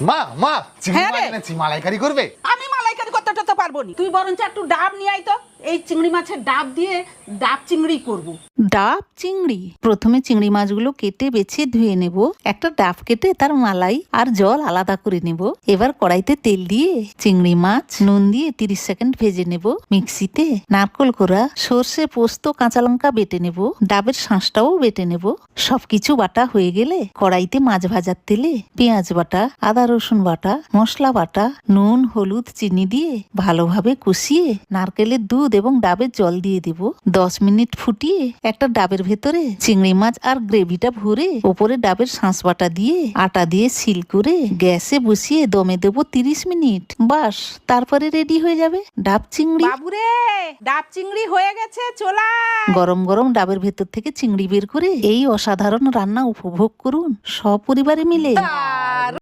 মা মা চিংড়ি হ্যাঁ মাছ রে। এনেছি, মালাইকারি করবে? আমি মালাইকারি করতে টতে পারবো নি, তুই বরঞ্চ একটু ডাব নিয়ে আয় তো। এই চিংড়ি মাছের ডাব দিয়ে ডাব চিংড়ি করব। ডাব চিংড়ি? প্রথমে চিংড়ি মাছগুলো কেটে বেছে ধুয়ে নেব। একটা ডাব কেটে তার মালাই আর জল আলাদা করে নেব। এবার কড়াইতে তেল দিয়ে চিংড়ি মাছ নুন দিয়ে 30 সেকেন্ড ভেজে নেব। মিক্সিতে নারকোল কোড়া, সর্ষে, পোস্ত, কাঁচা লঙ্কা বেটে নেব। ডাবের শাঁসটাও বেটে নেব। সবকিছু বাটা হয়ে গেলে কড়াইতে মাছ ভাজার তেলে পেঁয়াজ বাটা, আদা রসুন বাটা, মশলা বাটা, নুন, হলুদ, চিনি দিয়ে ভালোভাবে কষিয়ে নারকেলের দুধ এবং ডাবের জল দিয়ে দেব। 10 মিনিট ফুটিয়ে একটা ডাবের ভেতরে চিংড়ি মাছ আর গ্রেভিটা ভরে ওপরে ডাবের শাঁস বাটা দিয়ে আটা দিয়ে সিল করে গ্যাসে বসিয়ে দমে দেবো 30 মিনিট। বাস, তারপরে রেডি হয়ে যাবে ডাব চিংড়ি। বাবুরে, ডাব চিংড়ি হয়ে গেছে, চলা। গরম গরম ডাবের ভেতর থেকে চিংড়ি বের করে এই অসাধারণ রান্না উপভোগ করুন সপরিবারে মিলে।